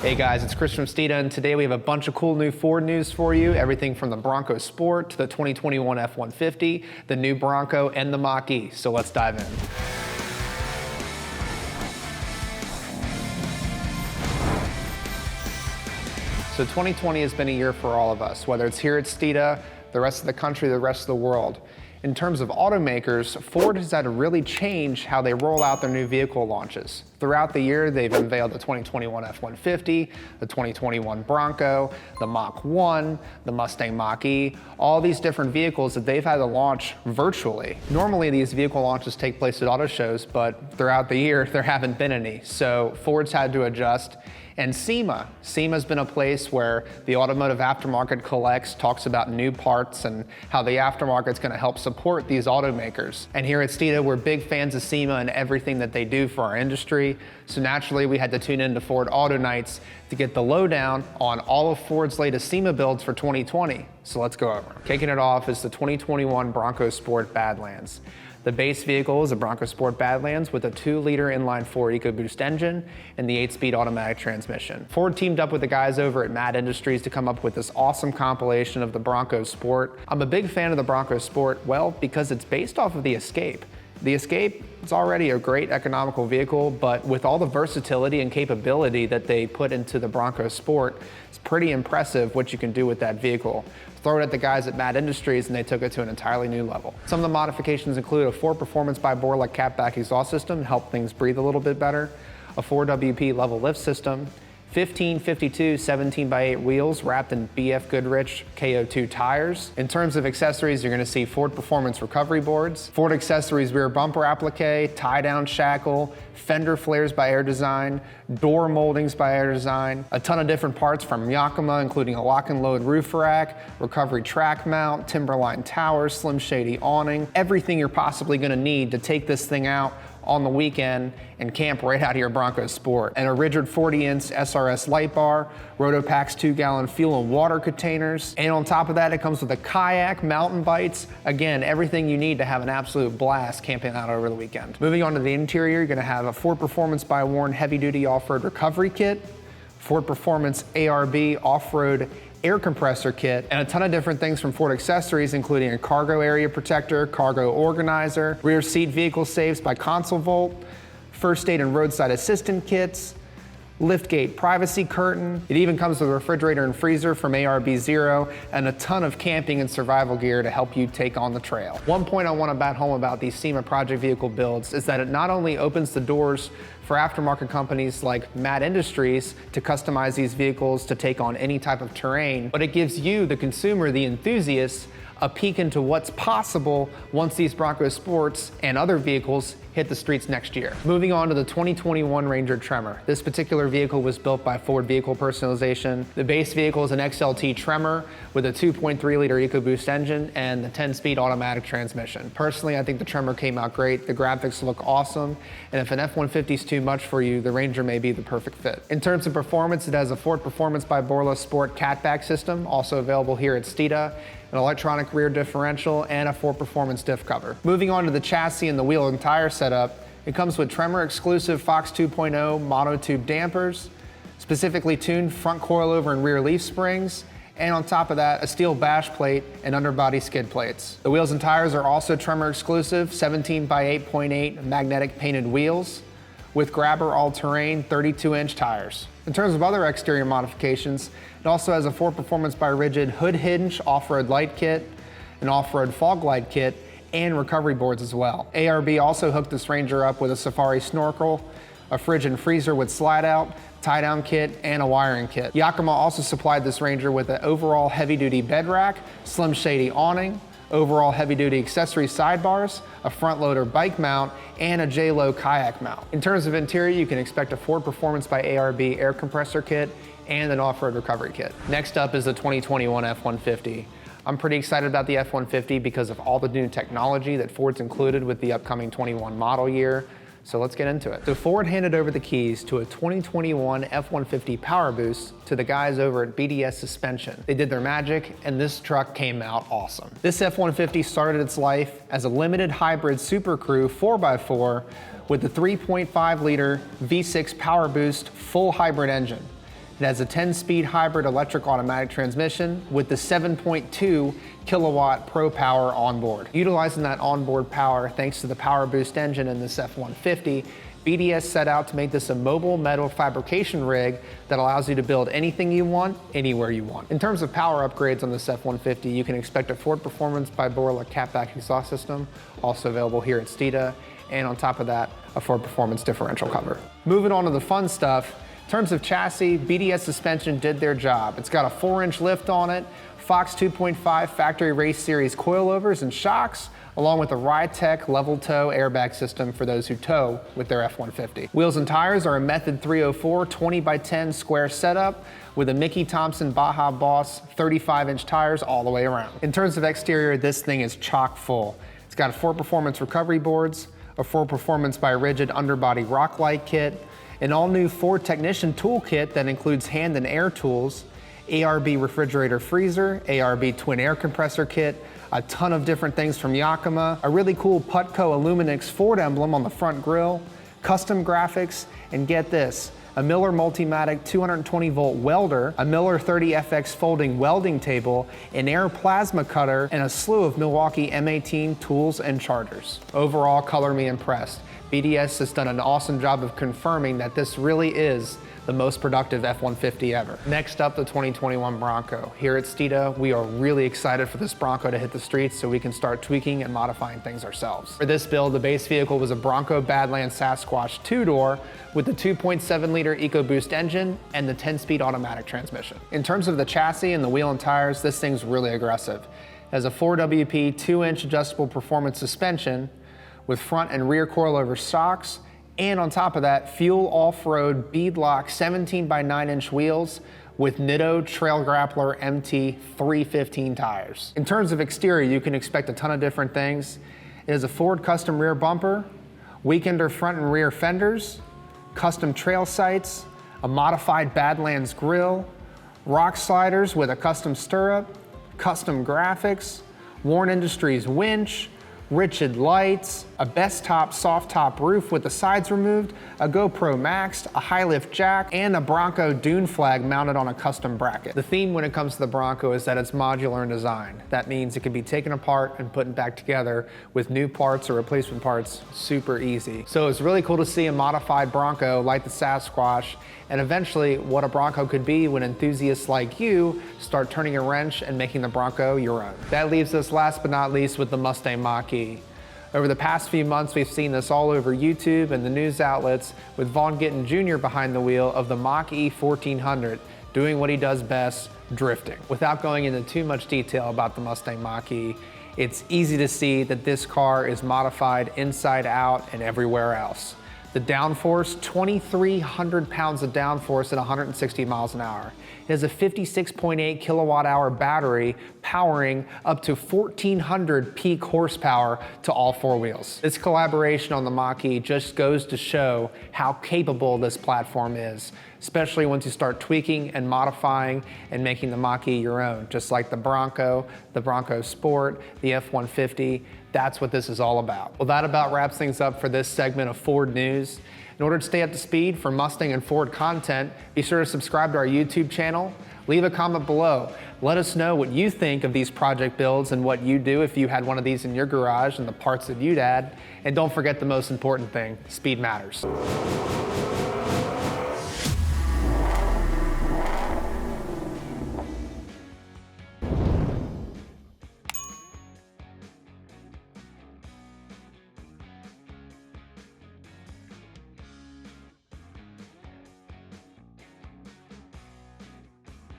Hey guys, it's Chris from Steeda, and today we have a bunch of cool new Ford news for you. Everything from the Bronco Sport to the 2021 F-150, the new Bronco, and the Mach-E. So let's dive in. So 2020 has been a year for all of us, whether it's here at Steeda, the rest of the country, the rest of the world. In terms of automakers, Ford has had to really change how they roll out their new vehicle launches. Throughout the year, they've unveiled the 2021 F-150, the 2021 Bronco, the Mach-1, the Mustang Mach-E, all these different vehicles that they've had to launch virtually. Normally, these vehicle launches take place at auto shows, but throughout the year, there haven't been any. So Ford's had to adjust. And SEMA's been a place where the automotive aftermarket collects, talks about new parts and how the aftermarket's gonna help support these automakers. And here at Steeda, we're big fans of SEMA and everything that they do for our industry. So naturally, we had to tune into Ford Auto Nights to get the lowdown on all of Ford's latest SEMA builds for 2020. So let's go over. Kicking it off is the 2021 Bronco Sport Badlands. The base vehicle is a Bronco Sport Badlands with a 2-liter inline-4 EcoBoost engine and the 8-speed automatic transmission. Ford teamed up with the guys over at MAD Industries to come up with this awesome compilation of the Bronco Sport. I'm a big fan of the Bronco Sport, well, because it's based off of the Escape. The Escape is already a great economical vehicle, but with all the versatility and capability that they put into the Bronco Sport, it's pretty impressive what you can do with that vehicle. Throw it at the guys at MAD Industries and they took it to an entirely new level. Some of the modifications include a Ford Performance by Borla catback exhaust system to help things breathe a little bit better, a 4WP level lift system, 1552 17x8 wheels wrapped in BF Goodrich KO2 tires. In terms of accessories, you're gonna see Ford Performance recovery boards, Ford Accessories rear bumper applique, tie-down shackle, fender flares by Air Design, door moldings by Air Design, a ton of different parts from Yakima, including a lock and load roof rack, recovery track mount, Timberline tower, Slim Shady awning, everything you're possibly gonna need to take this thing out on the weekend and camp right out of your Bronco Sport. And a rigid 40-inch SRS light bar, Rotopac's 2-gallon fuel and water containers. And on top of that, it comes with a kayak, mountain bikes. Again, everything you need to have an absolute blast camping out over the weekend. Moving on to the interior, you're gonna have a Ford Performance by Warn heavy-duty off-road recovery kit, Ford Performance ARB off-road air compressor kit, and a ton of different things from Ford Accessories, including a cargo area protector, cargo organizer, rear seat vehicle safes by ConsoleVolt, first aid and roadside assistant kits, liftgate privacy curtain. It even comes with a refrigerator and freezer from ARB Zero, and a ton of camping and survival gear to help you take on the trail. One point I want to bat home about these SEMA project vehicle builds is that it not only opens the doors for aftermarket companies like MAD Industries to customize these vehicles to take on any type of terrain, but it gives you, the consumer, the enthusiast, a peek into what's possible once these Bronco Sports and other vehicles hit the streets next year. Moving on to the 2021 Ranger Tremor. This particular vehicle was built by Ford Vehicle Personalization. The base vehicle is an XLT Tremor with a 2.3-liter EcoBoost engine and the 10-speed automatic transmission. Personally, I think the Tremor came out great. The graphics look awesome, and if an F-150 is too much for you, the Ranger may be the perfect fit. In terms of performance, it has a Ford Performance by Borla Sport catback system, also available here at Steeda, an electronic rear differential, and a Ford Performance diff cover. Moving on to the chassis and the wheel and tire setup, it comes with Tremor exclusive Fox 2.0 monotube dampers, specifically tuned front coilover and rear leaf springs, and on top of that, a steel bash plate and underbody skid plates. The wheels and tires are also Tremor exclusive 17 by 8.8 magnetic painted wheels with grabber all-terrain 32-inch tires. In terms of other exterior modifications, it also has a Ford Performance by Rigid hood hinge off-road light kit, an off-road fog light kit, and recovery boards as well. ARB also hooked this Ranger up with a Safari snorkel, a fridge and freezer with slide-out, tie-down kit, and a wiring kit. Yakima also supplied this Ranger with an overall heavy-duty bed rack, Slim Shady awning, overall heavy-duty accessory sidebars, a front-loader bike mount, and a J-Lo kayak mount. In terms of interior, you can expect a Ford Performance by ARB air compressor kit and an off-road recovery kit. Next up is the 2021 F-150. I'm pretty excited about the F-150 because of all the new technology that Ford's included with the upcoming 21 model year. So let's get into it. So Ford handed over the keys to a 2021 F-150 Power Boost to the guys over at BDS Suspension. They did their magic, and this truck came out awesome. This F-150 started its life as a limited hybrid Super Crew 4x4 with the 3.5-liter V6 Power Boost full hybrid engine. It has a 10-speed hybrid electric automatic transmission with the 7.2 kilowatt Pro Power onboard. Utilizing that onboard power thanks to the Power Boost engine in this F-150, BDS set out to make this a mobile metal fabrication rig that allows you to build anything you want, anywhere you want. In terms of power upgrades on this F-150, you can expect a Ford Performance by Borla catback exhaust system, also available here at Steeda, and on top of that, a Ford Performance differential cover. Moving on to the fun stuff, in terms of chassis, BDS suspension did their job. It's got a 4-inch lift on it, Fox 2.5 factory race series coilovers and shocks, along with a Rytec level tow airbag system for those who tow with their F-150. Wheels and tires are a Method 304 20x10 square setup with a Mickey Thompson Baja Boss 35-inch tires all the way around. In terms of exterior, this thing is chock full. It's got 4 performance recovery boards, a 4 performance by Rigid underbody rock light kit, an all-new Ford Technician toolkit that includes hand and air tools, ARB refrigerator freezer, ARB twin air compressor kit, a ton of different things from Yakima, a really cool Putco Illuminix Ford emblem on the front grille, custom graphics, and get this, a Miller Multimatic 220-volt welder, a Miller 30FX folding welding table, an air plasma cutter, and a slew of Milwaukee M18 tools and chargers. Overall, color me impressed. BDS has done an awesome job of confirming that this really is the most productive F-150 ever. Next up, the 2021 Bronco. Here at Steeda, we are really excited for this Bronco to hit the streets so we can start tweaking and modifying things ourselves. For this build, the base vehicle was a Bronco Badlands Sasquatch 2-door with the 2.7-liter EcoBoost engine and the 10-speed automatic transmission. In terms of the chassis and the wheel and tires, this thing's really aggressive. It has a 4WP 2-inch adjustable performance suspension with front and rear coilover shocks, and on top of that, fuel off-road beadlock 17x9-inch wheels with Nitto Trail Grappler MT 315 tires. In terms of exterior, you can expect a ton of different things. It is a Ford custom rear bumper, Weekender front and rear fenders, custom trail sights, a modified Badlands grille, rock sliders with a custom stirrup, custom graphics, Warren Industries winch, Richard lights, a best top soft top roof with the sides removed, a GoPro Max, a high lift jack, and a Bronco dune flag mounted on a custom bracket. The theme when it comes to the Bronco is that it's modular in design. That means it can be taken apart and put back together with new parts or replacement parts super easy. So it's really cool to see a modified Bronco like the Sasquatch, and eventually what a Bronco could be when enthusiasts like you start turning a wrench and making the Bronco your own. That leaves us last but not least with the Mustang Mach-E. Over the past few months, we've seen this all over YouTube and the news outlets with Vaughn Gittin Jr. behind the wheel of the Mach-E 1400, doing what he does best, drifting. Without going into too much detail about the Mustang Mach-E, it's easy to see that this car is modified inside out and everywhere else. The downforce, 2,300 pounds of downforce at 160 miles an hour. It has a 56.8 kilowatt hour battery powering up to 1,400 peak horsepower to all 4 wheels. This collaboration on the Mach-E just goes to show how capable this platform is, especially once you start tweaking and modifying and making the Mach-E your own, just like the Bronco Sport, the F-150. That's what this is all about. Well, that about wraps things up for this segment of Ford News. In order to stay up to speed for Mustang and Ford content, be sure to subscribe to our YouTube channel. Leave a comment below. Let us know what you think of these project builds and what you do if you had one of these in your garage and the parts that you'd add. And don't forget the most important thing, speed matters.